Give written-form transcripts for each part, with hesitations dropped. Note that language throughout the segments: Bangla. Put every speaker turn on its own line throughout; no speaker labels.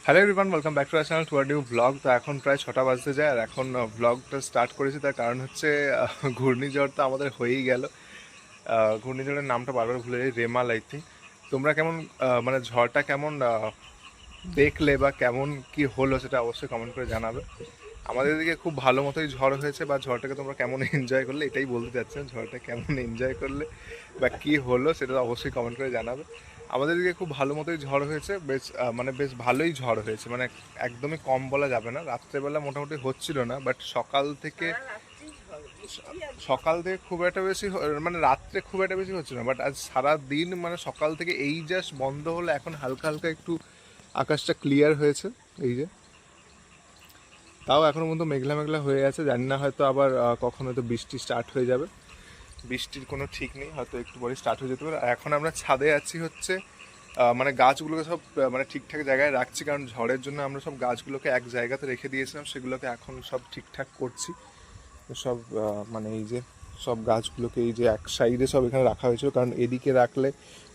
Hello everyone, welcome back to our channel to our new blog. তো এখন প্রায় 6টা বাজতে যায় আর এখন ব্লগটা স্টার্ট করেছি। তার কারণ হচ্ছে ঘূর্ণিঝড় তো আমাদের হয়েই গেল। ঘূর্ণিঝড়ের নামটা বারবার ভুলে যাই, রেমাল আই থিঙ্ক। তোমরা কেমন মানে ঝড়টা কেমন দেখলে বা কেমন কি হলো সেটা অবশ্যই কমেন্ট করে জানাবে। আমাদের দিকে খুব ভালো মতোই ঝড় হয়েছে, বা ঝড়টাকে তোমরা কেমন এনজয় করলে এটাই বলতে চাচ্ছেন। ঝড়টা কেমন এনজয় করলে বা কি হলো সেটা অবশ্যই কমেন্ট করে জানাবে। আমাদের দিকে খুব ভালো মতোই ঝড় হয়েছে, বেশ মানে বেশ ভালোই ঝড় হয়েছে, মানে একদমই কম বলা যাবে না। রাত্রেবেলা মোটামুটি হচ্ছিল না, বাট সকাল থেকে খুব একটা বেশি মানে রাত্রে খুব একটা বেশি হচ্ছিল না, বাট আজ সারা দিন মানে সকাল থেকে এই জাস্ট বন্ধ হলো। এখন হালকা হালকা একটু আকাশটা ক্লিয়ার হয়েছে, এই যে। তাও এখনো পর্যন্ত মেঘলা মেঘলা হয়ে আছে, জানি না হয়তো আবার কখনো হয়তো বৃষ্টি স্টার্ট হয়ে যাবে। বৃষ্টির কোনো ঠিক নেই, হয়তো একটু পরে স্টার্ট হয়ে যেতে পারে। আর এখন আমরা ছাদে আছি হচ্ছে মানে গাছগুলোকে সব মানে ঠিকঠাক জায়গায় রাখছি, কারণ ঝড়ের জন্য আমরা সব গাছগুলোকে এক জায়গাতে রেখে দিয়েছিলাম, সেগুলোকে এখন সব ঠিকঠাক করছি। তো সব মানে এই যে সব গাছগুলোকে এই যে এক সাইডে সব এখানে রাখা হয়েছিল, কারণ এদিকে রাখলে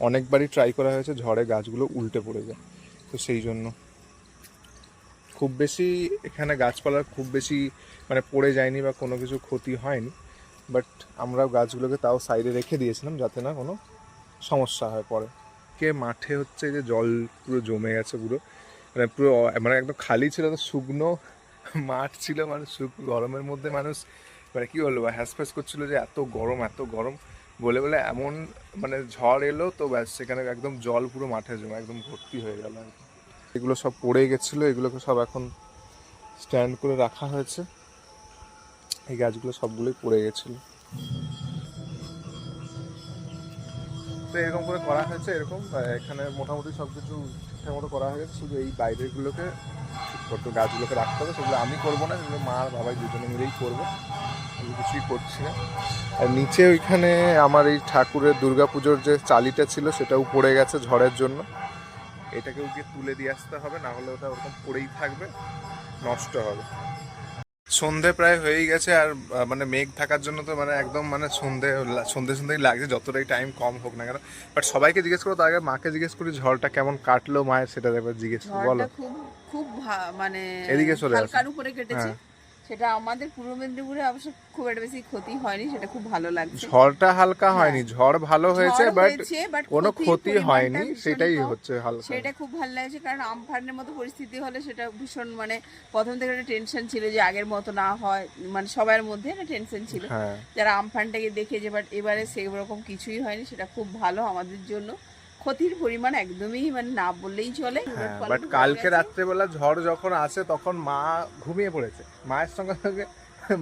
অনেকবারই ট্রাই করা হয়েছে, ঝড়ে গাছগুলো উল্টে পড়ে যায়। তো সেই জন্য খুব বেশি এখানে গাছপালার খুব বেশি মানে পড়ে যায়নি বা কোনো কিছু ক্ষতি হয়নি, বাট আমরা গাছগুলোকে তাও সাইডে রেখে দিয়েছিলাম যাতে না কোনো সমস্যা হয় পরে। কে মাঠে হচ্ছে যে জল পুরো জমে গেছে পুরো, মানে পুরো মানে একদম খালি ছিল, তো শুকনো মাঠ ছিল, মানে গরমের মধ্যে মানুষ মানে কী বলবো হ্যাসফ্যাস করছিল যে এত গরম এত গরম বলে বলে এমন মানে ঝড় এলো, তো ব্যাস সেখানে একদম জল পুরো মাঠে জমে একদম ভর্তি হয়ে গেল আর কি। এগুলো সব পড়ে গেছিলো, এগুলোকে সব এখন স্ট্যান্ড করে রাখা হয়েছে। এই গাছগুলো সবগুলোই পড়ে গেছিলো, তো এরকম করে করা হয়েছে। এরকম এখানে মোটামুটি সব কিছু ঠিকঠাক মতো করা হয়েছে, শুধু এই বাইরেরগুলোকে ঠিক করতে গাছগুলোকে রাখতে হবে। সেগুলো আমি করবো না, সেগুলো মা আর বাবাই দুজনে মিলেই করবে, আমি কিছুই করছি না। আর নিচে ওইখানে আমার এই ঠাকুরের দুর্গাপুজোর যে চালিটা ছিল সেটাও পড়ে গেছে ঝড়ের জন্য। এটাকেও গিয়ে তুলে দিয়ে আসতে হবে, না হলে ওটা ওরকম পড়েই থাকবে, নষ্ট হবে। সন্ধে প্রায় হয়েই গেছে, আর মানে মেঘ থাকার জন্য তো মানে একদম মানে সন্ধে সন্ধেই লাগছে, যতটাই টাইম কম হোক না কেন। বাট সবাইকে জিজ্ঞেস করো, তার আগে মাকে জিজ্ঞেস করি ঝড়টা কেমন কাটলো মায়ের, সেটা একবার জিজ্ঞেস করো, বলো।
ঝড়টা খুব খুব মানে
এদিকে চলে আসো।
হালকার উপরে কেটেছে।
হ্যাঁ,
সেটা আমাদের পূর্ব মেদিনীপুরে অবশ্য খুব একটা বেশি ক্ষতি হয়নি, সেটা খুব ভালো লাগছে।
ঝড়টা হালকা
হ্যাঁ,
হয়নি, ঝড় ভালো হয়েছে,
ঝড়
বাট
হয়েছে বাট
কোনো
ক্ষতির
ক্ষতি
পরিমাণটা
হয়নি,
ভীষণই
সেটাই
কম।
হচ্ছে হালকা।
সেটা খুব ভালো লাগছে, কারণ আমফানের মতো পরিস্থিতি হলে সেটা ভীষণ মানে প্রথম থেকে একটা টেনশন ছিল যে আগের মতো না হয়, মানে সবার মধ্যে একটা টেনশন ছিল
হ্যাঁ,
যারা আমফানটাকে দেখে যে, বাট এবারে সেরকম কিছুই হয়নি, সেটা খুব ভালো আমাদের জন্য। ক্ষতির পরিমাণ একদমই মানে না বললেই চলে, উলট
হ্যাঁ। বাট
পালট হয়ে
কালকে
গেছে।
রাত্রেবেলা ঝড় যখন আসে তখন মা ঘুমিয়ে পড়েছে, মায়ের সঙ্গে সঙ্গে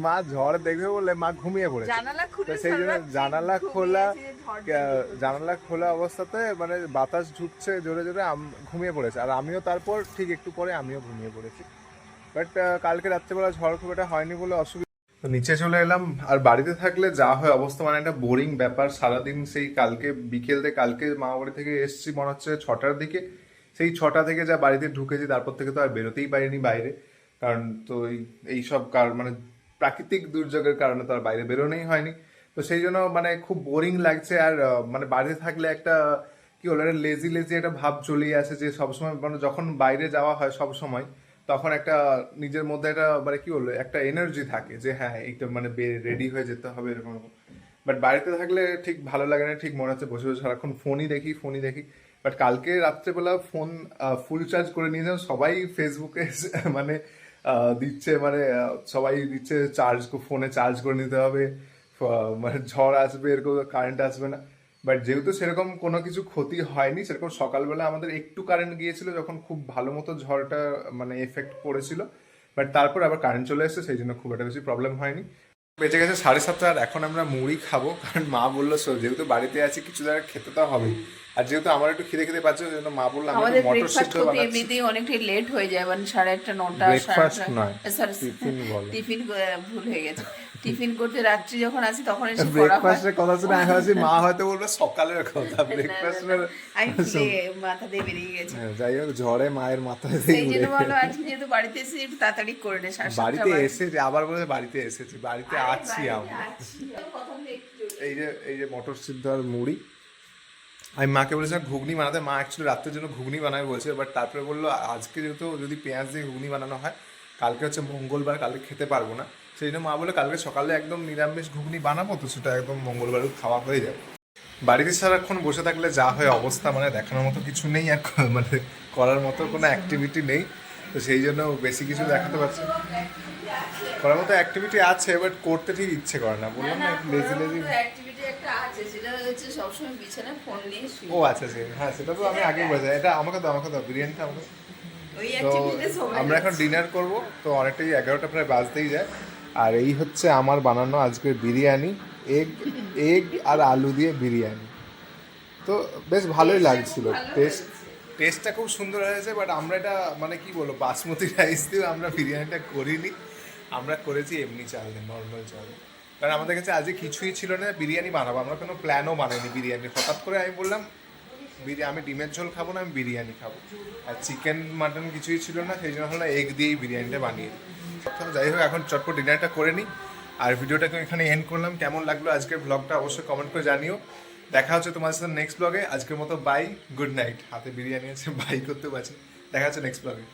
মা ঝড় দেখবে বলে মা ঘুমিয়ে পড়েছে।
জানালা
তো
খুলে
সেই জন্য
সারারাত ঘুমিয়েছে, ঝড় দেখবে বলে।
জানালা খোলা অবস্থাতে মানে বাতাস ঢুকছে জোরে জোরে, ঘুমিয়ে পড়েছে। আর আমিও তারপর ঠিক একটু পরে আমিও ঘুমিয়ে পড়েছি। বাট কালকে রাত্রেবেলা ঝড় খুব একটা হয়নি বলে অসুবিধা। তো নিচে চলে এলাম। আর বাড়িতে থাকলে যা হয় অবস্থা, মানে একটা বোরিং ব্যাপার সারাদিন। সেই কালকে বিকেল থেকে, কালকে মামা বাড়ি থেকে এসছি মনে হচ্ছে 6টার দিকে, সেই 6টা থেকে যা বাড়িতে ঢুকেছি তারপর থেকে তো আর বেরোতেই পারিনি বাইরে। কারণ তো এইসব কারণ মানে প্রাকৃতিক দুর্যোগের কারণে তো আর বাইরে বেরোনোই হয়নি। তো সেই জন্য মানে খুব বোরিং লাগছে। আর মানে বাড়িতে থাকলে একটা কি বলে একটা লেজি লেজি একটা ভাব চলেই আসে, যে সবসময় মানে যখন বাইরে যাওয়া হয় সব সময়, তখন একটা নিজের মধ্যে একটা মানে কি বলবো একটা এনার্জি থাকে যে হ্যাঁ এইটা মানে রেডি হয়ে যেতে হবে এরকম। বাট বাড়িতে থাকলে ঠিক ভালো লাগে না, ঠিক মনে হচ্ছে বসে বসে সারাক্ষণ ফোনই দেখি। বাট কালকে রাত্রেবেলা ফোন ফুল চার্জ করে নিয়েছিলাম, সবাই ফেসবুকে মানে দিচ্ছে, মানে সবাই দিচ্ছে চার্জ, ফোনে চার্জ করে নিতে হবে, মানে ঝড় আসবে এরকম, কারেন্ট আসবে না। বাট যেহেতু সেরকম কোনো কিছু ক্ষতি হয়নি, সেরকম সকালবেলা আমাদের একটু কারেন্ট গিয়েছিল যখন খুব ভালো মতো ঝড়টা মানে এফেক্ট পড়েছিল। বাট তারপর আবার কারেন্ট চলে এসেছে, সেই জন্য খুব একটা বেশি প্রবলেম হয়নি। বেঁচে গেছে 7:30, আর এখন আমরা মুড়ি খাবো, কারণ মা বললো যেহেতু বাড়িতে আছি কিছু জায়গায় খেতে তো হবেই। আর যেহেতু আমার একটু খিদে খিদে পাচ্ছে, ওই জন্য মা বললো আমি একটু
আমাদের
মটর
ব্রেকফাস্ট
সিদ্ধ
করতে
বানাচ্ছি।
এমনিতেই অনেকটাই লেট হয়ে যায়, মানে 9:30 9টা
ব্রেকফাস্ট নয়,
9:30, সরি
টিফিন বলে।
টিফিন ভুল হয়ে গেছে। টিফিন করতে রাত্রি যখন আসি তখন এসে করা হয়।
ব্রেকফাস্টের কথা শুনে আমি ভাবছি মা হয়তো বলবে সকালের কথা,
না না না,
ব্রেকফাস্টের।
আমি ভুলে মাথা দিয়ে বেরিয়ে গেছে।
যাই হোক, ঝড়ে মায়ের মাথায় দিয়ে
সেই
উড়ে
জন্য ভাবলো
গেছে।
আজকে যেহেতু বাড়িতে এসে একটু তাড়াতাড়ি করে নে, 7:30
বাড়িতে
বাজে।
এসেছি, আবার বলে বাড়িতে এসেছি, বাড়িতে
আরে
আছি
বাড়িতে
আমরা।
আছি, প্রথম থেকে একটু
এই যে মটর সিদ্ধ আর মুড়ি, আমি মাকে বলেছিলাম ঘুগনি বানাতে, মা অ্যাকচুয়ালি রাত্রের জন্য ঘুগনি বানাবে বলছে, বাট তারপরে বললো আজকে যেহেতু যদি পেঁয়াজ দিয়ে ঘুগনি বানানো হয়, কালকে হচ্ছে মঙ্গলবার, কালকে খেতে পারবো না, সেই জন্য মা বলে কালকে সকালে একদম নিরামিষ ঘুগনি বানাবো, তো সেটা একদম মঙ্গলবারও খাওয়া হয়ে যাবে। বাড়িতে সারাক্ষণ বসে থাকলে যা হয় অবস্থা, মানে দেখানোর মতো কিছু নেই আর মানে করার মতো কোনো অ্যাক্টিভিটি নেই, তো সেই জন্য বেশি কিছু দেখাতে পারছি না। করার মতো অ্যাক্টিভিটি আছে, বাট করতে ঠিক ইচ্ছে করে না, বললাম না লেজি লেজি।
অ্যাক্টিভিটি একটা আছে, সেটা হচ্ছে সবসময় বিছানায় ফোন নিয়ে শুয়ে।
ও আচ্ছা আচ্ছা, হ্যাঁ সেটা তো আমি আগেই বলেছি, এটা আমাকে দাও বিরিয়ানিটা আমাকে।
ওই
তো
অ্যাক্টিভিটিতে সবাই
আমরা এখন ডিনার করব, তো অনেকটাই 11টা প্রায় বাজতেই যায়। আর এই হচ্ছে আমার বানানো আজকের বিরিয়ানি, এগ এগ আর আলু দিয়ে বিরিয়ানি। তো বেশ ভালোই লাগছিল, টেস্টটা খুব সুন্দর হয়েছে, বাট আমরা এটা মানে কি বলবো বাসমতি রাইস দিয়ে আমরা বিরিয়ানিটা করিনি, আমরা করেছি এমনি চাল দিয়ে, নর্মাল চাল দিয়ে। কারণ আমাদের কাছে আজকে কিছুই ছিল না বিরিয়ানি বানাবো, আমরা কোনো প্ল্যানও বানাইনি বিরিয়ানি, হঠাৎ করে আমি বললাম আমি ডিমের ঝোল খাবো না, আমি বিরিয়ানি খাবো, আর চিকেন মাটন কিছুই ছিল না, সেই জন্য হলো এগ দিয়েই বিরিয়ানিটা বানিয়ে দিই। যাই হোক এখন চটপট ডিনারটা করে নিই, আর ভিডিওটাকে এখানে এন্ড করলাম। কেমন লাগলো আজকের ব্লগটা অবশ্যই কমেন্ট করে জানিও। দেখা হচ্ছে তোমার সাথে নেক্সট ব্লগে, আজকের মতো বাই, গুড নাইট। হাতে বিরিয়ানি আছে, বাই করতে পারছি, দেখা হচ্ছে নেক্সট ব্লগে।